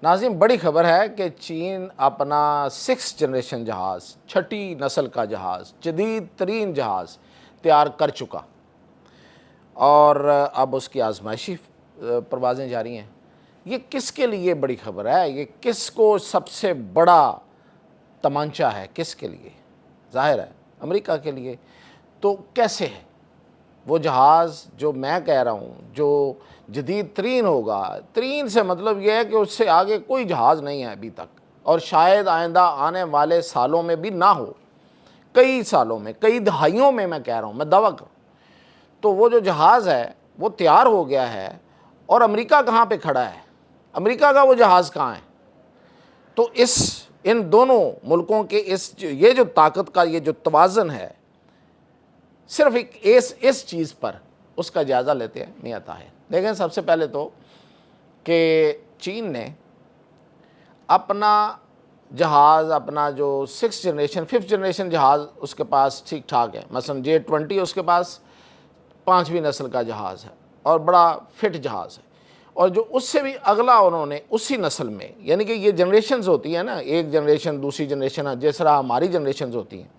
ناظرین، بڑی خبر ہے کہ چین اپنا 6 جنریشن جہاز، 6ٹھی نسل کا جہاز، جدید ترین جہاز تیار کر چکا اور اب اس کی آزمائشی پروازیں جاری ہیں۔ یہ کس کے لیے بڑی خبر ہے؟ یہ کس کو سب سے بڑا تمانچہ ہے؟ کس کے لیے؟ ظاہر ہے امریکہ کے لیے۔ تو کیسے ہے وہ جہاز جو میں کہہ رہا ہوں، جو جدید ترین ہوگا؟ ترین سے مطلب یہ ہے کہ اس سے آگے کوئی جہاز نہیں ہے ابھی تک، اور شاید آئندہ آنے والے سالوں میں بھی نہ ہو، کئی سالوں میں، کئی دہائیوں میں کہہ رہا ہوں، میں دعویٰ کروں۔ تو وہ جو جہاز ہے وہ تیار ہو گیا ہے، اور امریکہ کہاں پہ کھڑا ہے؟ امریکہ کا وہ جہاز کہاں ہے؟ تو ان دونوں ملکوں کے یہ جو طاقت کا یہ جو توازن ہے، صرف اس چیز پر اس کا جائزہ لیتے ہیں میاں طاہر۔ دیکھیں، سب سے پہلے تو کہ چین نے اپنا جہاز، اپنا جو 6 جنریشن 5th جنریشن جہاز اس کے پاس ٹھیک ٹھاک ہے۔ مثلا J-20 اس کے پاس 5ویں نسل کا جہاز ہے اور بڑا فٹ جہاز ہے، اور جو اس سے بھی اگلا انہوں نے اسی نسل میں، یعنی کہ یہ جنریشنز ہوتی ہیں نا، ایک جنریشن دوسری جنریشن، جس طرح ہماری جنریشنز ہوتی ہیں۔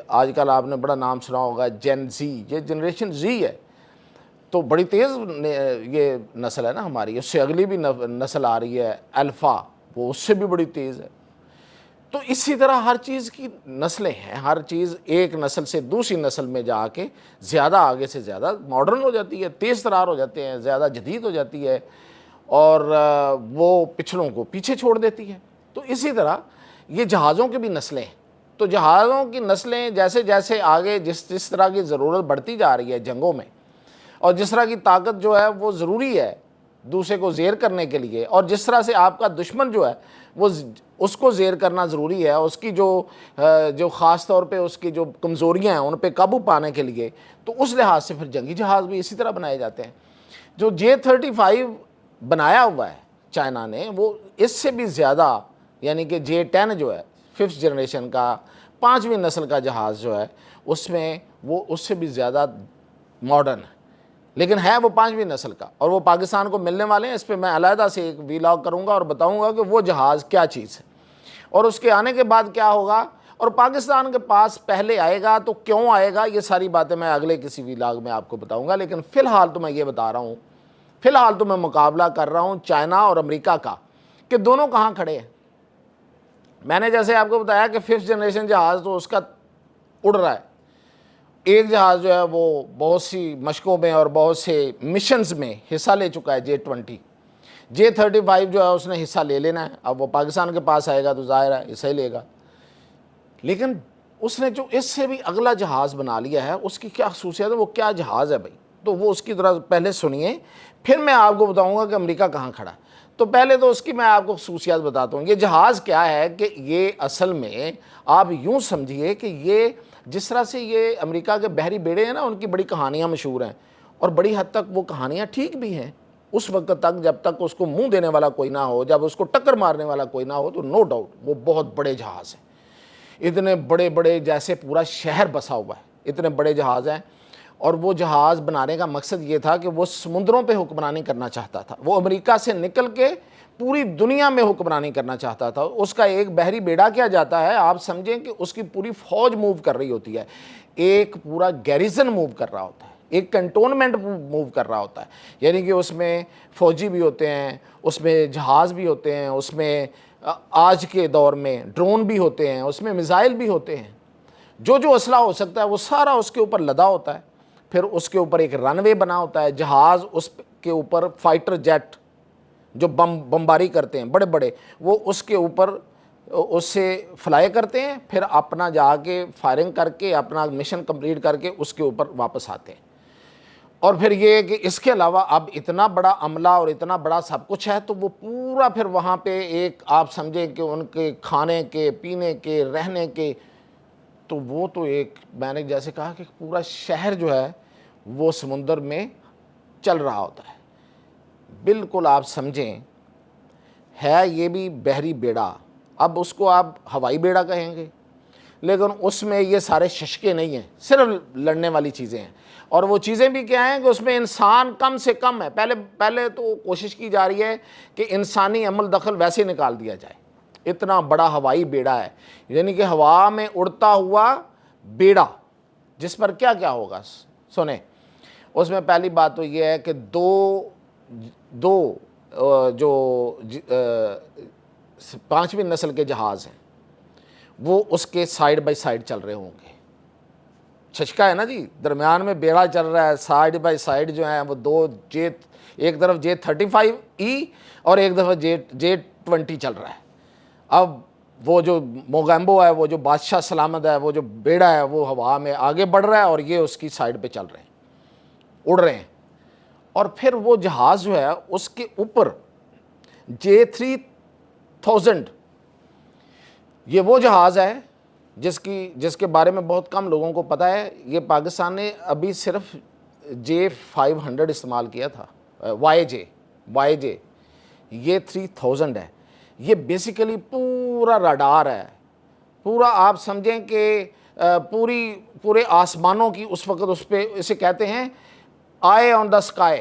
آج کل آپ نے بڑا نام سنا ہوگا جین زی، یہ جنریشن زی ہے، تو بڑی تیز یہ نسل ہے نا ہماری۔ اس سے اگلی بھی نسل آ رہی ہے الفا، وہ اس سے بھی بڑی تیز ہے۔ تو اسی طرح ہر چیز کی نسلیں ہیں، ہر چیز ایک نسل سے دوسری نسل میں جا کے زیادہ آگے سے زیادہ ماڈرن ہو جاتی ہے، تیز ترار ہو جاتے ہیں، زیادہ جدید ہو جاتی ہے، اور وہ پچھلوں کو پیچھے چھوڑ دیتی ہے۔ تو اسی طرح یہ جہازوں کی بھی نسلیں ہیں۔ تو جہازوں کی نسلیں جیسے جیسے آگے جس طرح کی ضرورت بڑھتی جا رہی ہے جنگوں میں، اور جس طرح کی طاقت جو ہے وہ ضروری ہے دوسرے کو زیر کرنے کے لیے، اور جس طرح سے آپ کا دشمن جو ہے وہ اس کو زیر کرنا ضروری ہے، اس کی جو خاص طور پہ اس کی جو کمزوریاں ہیں ان پہ قابو پانے کے لیے، تو اس لحاظ سے پھر جنگی جہاز بھی اسی طرح بنائے جاتے ہیں۔ جو J-35 بنایا ہوا ہے چائنا نے، وہ اس سے بھی زیادہ، یعنی کہ J-10 جو ہے 5th جنریشن کا 5ویں نسل کا جہاز جو ہے، اس میں وہ اس سے بھی زیادہ ماڈرن ہے، لیکن ہے وہ 5ویں نسل کا، اور وہ پاکستان کو ملنے والے ہیں۔ اس پہ میں علیحدہ سے ایک ویلاگ کروں گا اور بتاؤں گا کہ وہ جہاز کیا چیز ہے، اور اس کے آنے کے بعد کیا ہوگا، اور پاکستان کے پاس پہلے آئے گا تو کیوں آئے گا۔ یہ ساری باتیں میں اگلے کسی ویلاگ میں آپ کو بتاؤں گا، لیکن فی الحال تو میں یہ بتا رہا ہوں، فی الحال تو میں مقابلہ کر رہا ہوں چائنا اور امریکہ کا، کہ دونوں کہاں کھڑے ہیں۔ میں نے جیسے آپ کو بتایا کہ 5th جنریشن جہاز تو اس کا اڑ رہا ہے، ایک جہاز جو ہے وہ بہت سی مشقوں میں اور بہت سے مشنز میں حصہ لے چکا ہے J-20۔ J-35 جو ہے اس نے حصہ لے لینا ہے، اب وہ پاکستان کے پاس آئے گا تو ظاہر ہے حصہ ہی لے گا، لیکن اس نے جو اس سے بھی اگلا جہاز بنا لیا ہے، اس کی کیا خصوصیت ہے، وہ کیا جہاز ہے بھائی؟ تو وہ اس کی طرح پہلے سنیے، پھر میں آپ کو بتاؤں گا کہ امریکہ کہاں کھڑا ہے۔ تو پہلے تو اس کی میں آپ کو خصوصیات بتاتا ہوں۔ یہ جہاز کیا ہے کہ یہ اصل میں آپ یوں سمجھیے کہ یہ جس طرح سے یہ امریکہ کے بحری بیڑے ہیں نا، ان کی بڑی کہانیاں مشہور ہیں، اور بڑی حد تک وہ کہانیاں ٹھیک بھی ہیں اس وقت تک جب تک اس کو منہ دینے والا کوئی نہ ہو، جب اس کو ٹکر مارنے والا کوئی نہ ہو، تو نو ڈاؤٹ وہ بہت بڑے جہاز ہیں، اتنے بڑے بڑے جیسے پورا شہر بسا ہوا ہے، اتنے بڑے جہاز ہیں۔ اور وہ جہاز بنانے کا مقصد یہ تھا کہ وہ سمندروں پہ حکمرانی کرنا چاہتا تھا، وہ امریکہ سے نکل کے پوری دنیا میں حکمرانی کرنا چاہتا تھا۔ اس کا ایک بحری بیڑا کیا جاتا ہے، آپ سمجھیں کہ اس کی پوری فوج موو کر رہی ہوتی ہے، ایک پورا گیریزن موو کر رہا ہوتا ہے، ایک کنٹونمنٹ موو کر رہا ہوتا ہے، یعنی کہ اس میں فوجی بھی ہوتے ہیں، اس میں جہاز بھی ہوتے ہیں، اس میں آج کے دور میں ڈرون بھی ہوتے ہیں، اس میں میزائل بھی ہوتے ہیں، جو اسلحہ ہو سکتا ہے وہ سارا اس کے اوپر لدا ہوتا ہے۔ پھر اس کے اوپر ایک رن وے بنا ہوتا ہے، جہاز اس کے اوپر فائٹر جیٹ جو بمباری کرتے ہیں بڑے بڑے، وہ اس کے اوپر اس سے فلائی کرتے ہیں، پھر اپنا جا کے فائرنگ کر کے اپنا مشن کمپلیٹ کر کے اس کے اوپر واپس آتے ہیں۔ اور پھر یہ کہ اس کے علاوہ اب اتنا بڑا عملہ اور اتنا بڑا سب کچھ ہے، تو وہ پورا پھر وہاں پہ ایک آپ سمجھیں کہ ان کے کھانے کے، پینے کے، رہنے کے، تو وہ تو ایک میں نے جیسے کہا کہ پورا شہر جو ہے وہ سمندر میں چل رہا ہوتا ہے۔ بالکل آپ سمجھیں ہے یہ بھی بحری بیڑا، اب اس کو آپ ہوائی بیڑا کہیں گے، لیکن اس میں یہ سارے ششکے نہیں ہیں، صرف لڑنے والی چیزیں ہیں، اور وہ چیزیں بھی کیا ہیں کہ اس میں انسان کم سے کم ہے. پہلے تو کوشش کی جا رہی ہے کہ انسانی عمل دخل ویسے نکال دیا جائے. اتنا بڑا ہوائی بیڑا ہے, یعنی کہ ہوا میں اڑتا ہوا بیڑا, جس پر کیا کیا ہوگا سنیں. اس میں پہلی بات تو یہ ہے کہ دو جو 5ویں نسل کے جہاز ہیں وہ اس کے سائیڈ بائی سائیڈ چل رہے ہوں گے. چھچکا ہے نا جی, درمیان میں بیڑا چل رہا ہے, سائیڈ بائی سائیڈ جو ہیں وہ دو ایک طرف J-35E اور ایک طرف J-20 چل رہا ہے. اب وہ جو موگیمبو ہے, وہ جو بادشاہ سلامت ہے, وہ جو بیڑا ہے, وہ ہوا میں آگے بڑھ رہا ہے اور یہ اس کی سائیڈ پہ چل رہے ہیں, اڑ رہے ہیں. اور پھر وہ جہاز جو ہے اس کے اوپر J-3000, یہ وہ جہاز ہے جس کے بارے میں بہت کم لوگوں کو پتہ ہے. یہ پاکستان نے ابھی صرف J-500 استعمال کیا تھا, YJ, یہ 3000 ہے. یہ بیسیکلی پورا راڈار ہے, پورا آپ سمجھیں کہ پورے آسمانوں کی اس وقت اس پہ اسے کہتے ہیں آئی آن دا اسکائی,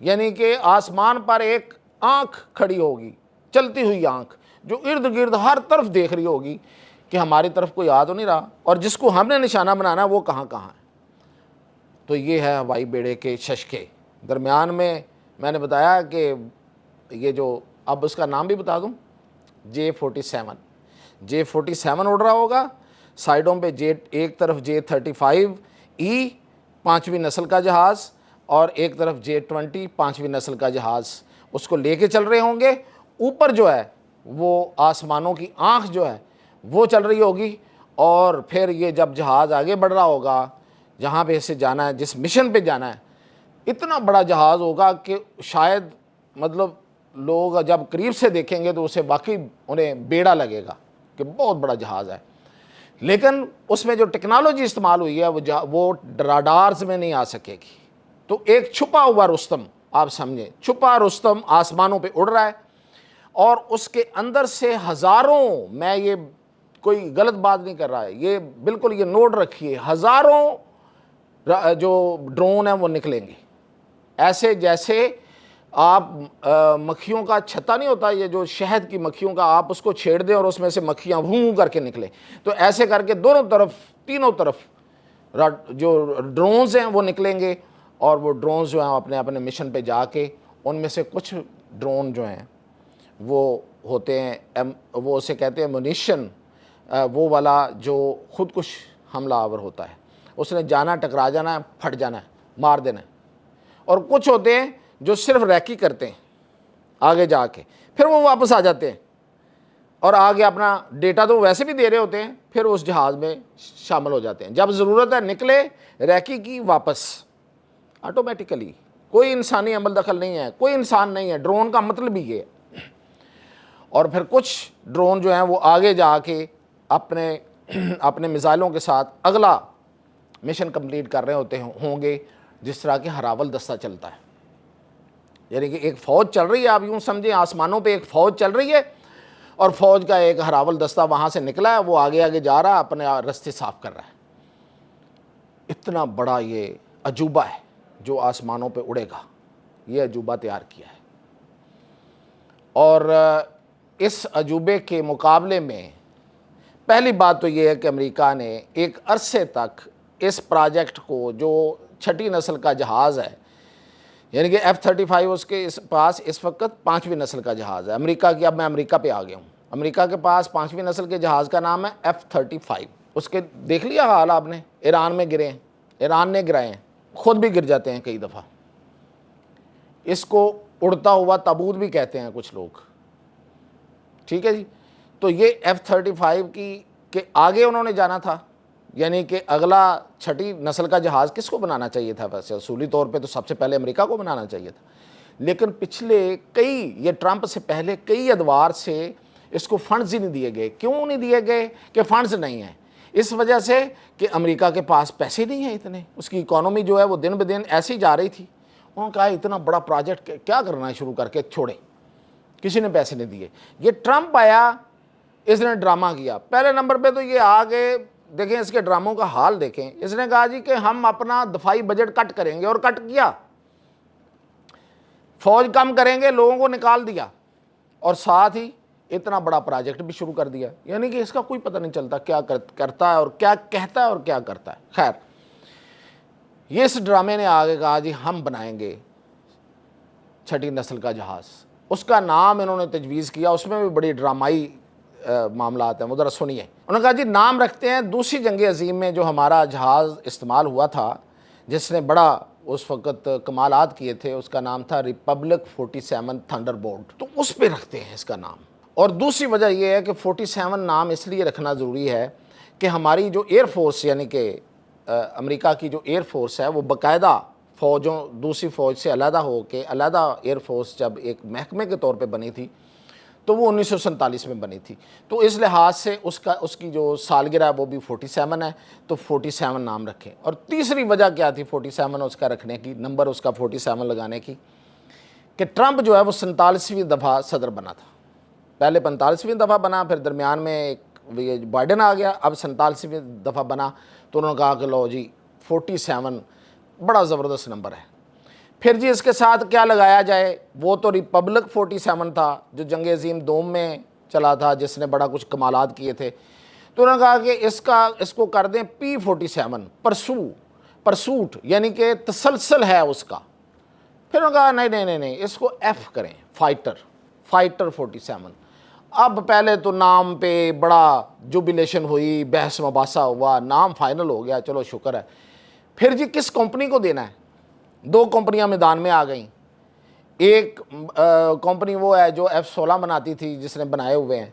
یعنی کہ آسمان پر ایک آنکھ کھڑی ہوگی, چلتی ہوئی آنکھ, جو ارد گرد ہر طرف دیکھ رہی ہوگی کہ ہماری طرف کوئی آ تو نہیں رہا, اور جس کو ہم نے نشانہ بنانا ہے وہ کہاں کہاں ہے. تو یہ ہے ہوائی بیڑے کے ششکے. درمیان میں نے بتایا کہ یہ جو, اب اس کا نام بھی بتا دوں, J-47 اڑ رہا ہوگا, سائیڈوں پہ ایک طرف J-35E 5ویں نسل کا جہاز اور ایک طرف J-20 5ویں نسل کا جہاز اس کو لے کے چل رہے ہوں گے. اوپر جو ہے وہ آسمانوں کی آنکھ جو ہے وہ چل رہی ہوگی, اور پھر یہ جب جہاز آگے بڑھ رہا ہوگا جہاں پہ اسے جانا ہے, جس مشن پہ جانا ہے, اتنا بڑا جہاز ہوگا کہ شاید مطلب لوگ جب قریب سے دیکھیں گے تو اسے واقعی انہیں بیڑا لگے گا کہ بہت بڑا جہاز ہے. لیکن اس میں جو ٹیکنالوجی استعمال ہوئی ہے وہ راڈارز میں نہیں آ سکے گی. تو ایک چھپا ہوا رستم, آپ سمجھیں چھپا رستم آسمانوں پہ اڑ رہا ہے, اور اس کے اندر سے ہزاروں, میں یہ کوئی غلط بات نہیں کر رہا ہے, یہ بالکل یہ نوٹ رکھیے, ہزاروں جو ڈرون ہیں وہ نکلیں گے. ایسے جیسے آپ مکھیوں کا چھتا نہیں ہوتا, یہ جو شہد کی مکھیوں کا, آپ اس کو چھیڑ دیں اور اس میں سے مکھیاں ووں کر کے نکلیں, تو ایسے کر کے دونوں طرف تینوں طرف جو ڈرونز ہیں وہ نکلیں گے. اور وہ ڈرونز جو ہیں اپنے اپنے مشن پہ جا کے, ان میں سے کچھ ڈرون جو ہیں وہ ہوتے ہیں, وہ اسے کہتے ہیں منیشن, وہ والا جو خود کش حملہ آور ہوتا ہے, اس نے جانا, ٹکرا جانا ہے, پھٹ جانا ہے, مار دینا ہے. اور کچھ ہوتے ہیں جو صرف ریکی کرتے ہیں آگے جا کے, پھر وہ واپس آ جاتے ہیں اور آگے اپنا ڈیٹا تو ویسے بھی دے رہے ہوتے ہیں, پھر اس جہاز میں شامل ہو جاتے ہیں. جب ضرورت ہے نکلے, ریکی کی, واپس آٹومیٹیکلی. کوئی انسانی عمل دخل نہیں ہے, کوئی انسان نہیں ہے. ڈرون کا مطلب ہی یہ ہے. اور پھر کچھ ڈرون جو ہیں وہ آگے جا کے اپنے میزائلوں کے ساتھ اگلا مشن کمپلیٹ کر رہے ہوتے ہوں گے, جس طرح کہ ہراول دستہ چلتا ہے. یعنی کہ ایک فوج چل رہی ہے, آپ یوں سمجھیں آسمانوں پہ ایک فوج چل رہی ہے, اور فوج کا ایک ہراول دستہ وہاں سے نکلا ہے, وہ آگے آگے جا رہا ہے, اپنے رستے صاف کر رہا ہے. اتنا بڑا یہ عجوبہ ہے جو آسمانوں پہ اڑے گا, یہ عجوبہ تیار کیا ہے. اور اس عجوبے کے مقابلے میں پہلی بات تو یہ ہے کہ امریکہ نے ایک عرصے تک اس پروجیکٹ کو, جو 6ٹھی نسل کا جہاز ہے, یعنی کہ F-35 اس کے پاس اس وقت 5ویں نسل کا جہاز ہے امریکہ کی. اب میں امریکہ پہ آ گیا ہوں. امریکہ کے پاس 5ویں نسل کے جہاز کا نام ہے F-35. اس کے دیکھ لیا حال آپ نے, ایران میں گرے ہیں, ایران نے گرائے ہیں, خود بھی گر جاتے ہیں کئی دفعہ. اس کو اڑتا ہوا تابوت بھی کہتے ہیں کچھ لوگ, ٹھیک ہے جی. تو یہ F-35 کے آگے انہوں نے جانا تھا, یعنی کہ اگلا 6ٹھی نسل کا جہاز کس کو بنانا چاہیے تھا؟ ویسے اصولی طور پہ تو سب سے پہلے امریکہ کو بنانا چاہیے تھا, لیکن پچھلے یہ ٹرمپ سے پہلے کئی ادوار سے اس کو فنڈز ہی نہیں دیے گئے. کیوں نہیں دیے گئے؟ کہ فنڈز نہیں ہیں. اس وجہ سے کہ امریکہ کے پاس پیسے نہیں ہیں اتنے, اس کی اکانومی جو ہے وہ دن بدن ایسی جا رہی تھی. انہوں نے کہا اتنا بڑا پروجیکٹ کیا کرنا ہے, شروع کر کے چھوڑیں. کسی نے پیسے نہیں دیے. یہ ٹرمپ آیا, اس نے ڈرامہ کیا. پہلے نمبر پہ تو یہ آگے دیکھیں اس کے ڈراموں کا حال دیکھیں، اس نے کہا جی کہ ہم اپنا دفاعی بجٹ کٹ کریں گے، اور کٹ کیا، فوج کم کریں گے، لوگوں کو نکال دیا، اور ساتھ ہی اتنا بڑا پروجیکٹ بھی شروع کر دیا، یعنی کہ اس کا کوئی پتہ نہیں چلتا کیا کرتا ہے اور کیا کہتا ہے اور کیا کرتا ہے۔ خیر، یہ اس ڈرامے نے آگے کہا جی ہم بنائیں گے چھٹی نسل کا جہاز، اس کا نام انہوں نے تجویز کیا، اس میں بھی بڑی ڈرامائی معاملات ہیں، وہ ذرا سنیے۔ انہوں نے کہا جی نام رکھتے ہیں دوسری جنگ عظیم میں جو ہمارا جہاز استعمال ہوا تھا جس نے بڑا اس وقت کمالات کیے تھے، اس کا نام تھا ریپبلک 47 تھنڈر بولٹ، تو اس پہ رکھتے ہیں اس کا نام۔ اور دوسری وجہ یہ ہے کہ 47 نام اس لیے رکھنا ضروری ہے کہ ہماری جو ایئر فورس، یعنی کہ امریکہ کی جو ایئر فورس ہے، وہ باقاعدہ فوجوں دوسری فوج سے علیحدہ ہو کے علیحدہ ایئر فورس جب ایک محکمے کے طور پہ بنی تھی تو وہ 1947 میں بنی تھی، تو اس لحاظ سے اس کی جو سالگرہ ہے وہ بھی 47 ہے، تو 47 نام رکھیں۔ اور تیسری وجہ کیا تھی 47 اس کا رکھنے کی، نمبر اس کا 47 لگانے کی، کہ ٹرمپ جو ہے وہ 47ویں دفعہ صدر بنا تھا، پہلے 45ویں دفعہ بنا، پھر درمیان میں ایک بائیڈن آ گیا، اب 47ویں دفعہ بنا، تو انہوں نے کہا کہ لو جی 47 بڑا زبردست نمبر ہے۔ پھر جی اس کے ساتھ کیا لگایا جائے، وہ تو ریپبلک 47 تھا جو جنگ عظیم دوم میں چلا تھا، جس نے بڑا کچھ کمالات کیے تھے، تو انہوں نے کہا کہ اس کو کر دیں P47 پرسوٹ، یعنی کہ تسلسل ہے اس کا۔ پھر انہوں نے کہا نہیں اس کو F کریں، فائٹر 47۔ اب پہلے تو نام پہ بڑا جوبیلیشن ہوئی، بحث مباحثہ ہوا، نام فائنل ہو گیا، چلو شکر ہے۔ پھر جی کس کمپنی کو دینا ہے، دو کمپنیاں میدان میں آ گئیں، ایک کمپنی وہ ہے جو F-16 بناتی تھی جس نے بنائے ہوئے ہیں،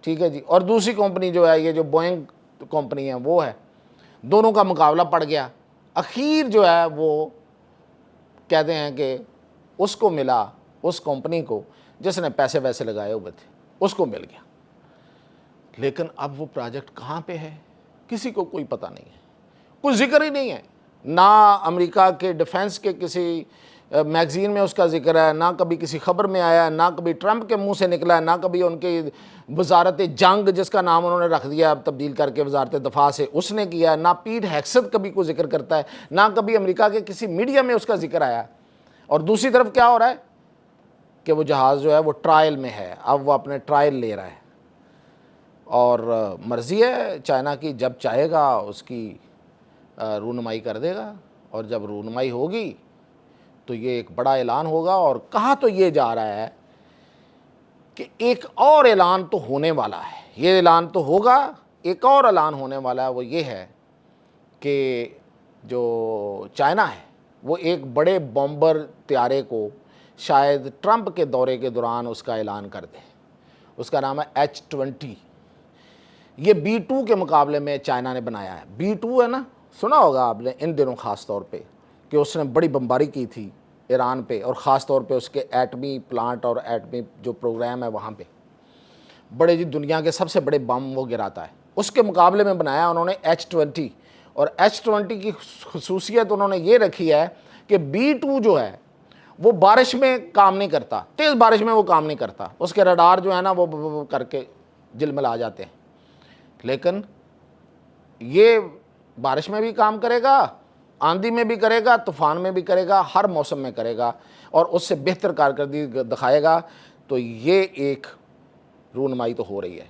ٹھیک ہے جی، اور دوسری کمپنی جو ہے یہ جو بوئنگ کمپنی ہے وہ ہے، دونوں کا مقابلہ پڑ گیا، اخیر جو ہے وہ کہتے ہیں کہ اس کو ملا، اس کمپنی کو جس نے پیسے ویسے لگائے ہوئے تھے اس کو مل گیا۔ لیکن اب وہ پروجیکٹ کہاں پہ ہے کسی کو کوئی پتہ نہیں ہے، کوئی ذکر ہی نہیں ہے، نہ امریکہ کے ڈیفنس کے کسی میگزین میں اس کا ذکر ہے، نہ کبھی کسی خبر میں آیا ہے، نہ کبھی ٹرمپ کے منہ سے نکلا ہے، نہ کبھی ان کی وزارت جنگ جس کا نام انہوں نے رکھ دیا اب تبدیل کر کے وزارت دفاع سے، اس نے کیا ہے، نہ پیٹ ہیگسٹ کبھی کوئی ذکر کرتا ہے، نہ کبھی امریکہ کے کسی میڈیا میں اس کا ذکر آیا۔ اور دوسری طرف کیا ہو رہا ہے کہ وہ جہاز جو ہے وہ ٹرائل میں ہے، اب وہ اپنے ٹرائل لے رہا ہے، اور مرضی ہے چائنا کی، جب چاہے گا اس کی رونمائی کر دے گا، اور جب رونمائی ہوگی تو یہ ایک بڑا اعلان ہوگا۔ اور کہا تو یہ جا رہا ہے کہ ایک اور اعلان تو ہونے والا ہے، یہ اعلان تو ہوگا، ایک اور اعلان ہونے والا ہے، وہ یہ ہے کہ جو چائنا ہے وہ ایک بڑے بمبر طیارے کو شاید ٹرمپ کے دورے کے دوران اس کا اعلان کر دے، اس کا نام ہے H-20، یہ B-2 کے مقابلے میں چائنا نے بنایا ہے۔ B-2 ہے نا، سنا ہوگا آپ نے ان دنوں خاص طور پہ کہ اس نے بڑی بمباری کی تھی ایران پہ، اور خاص طور پہ اس کے ایٹمی پلانٹ اور ایٹمی جو پروگرام ہے وہاں پہ بڑے جی دنیا کے سب سے بڑے بم وہ گراتا ہے، اس کے مقابلے میں بنایا انہوں نے H-20۔ اور H-20 کی خصوصیت انہوں نے یہ رکھی ہے کہ B-2 جو ہے وہ بارش میں کام نہیں کرتا، تیز بارش میں وہ کام نہیں کرتا، اس کے رڈار جو ہے نا وہ کر کے جلملا جاتے ہیں، لیکن یہ بارش میں بھی کام کرے گا، آندھی میں بھی کرے گا، طوفان میں بھی کرے گا، ہر موسم میں کرے گا، اور اس سے بہتر کارکردگی دکھائے گا۔ تو یہ ایک رونمائی تو ہو رہی ہے۔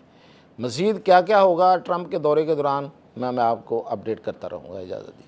مزید کیا کیا ہوگا ٹرمپ کے دورے کے دوران میں آپ کو اپڈیٹ کرتا رہوں گا۔ اجازت دیجیے۔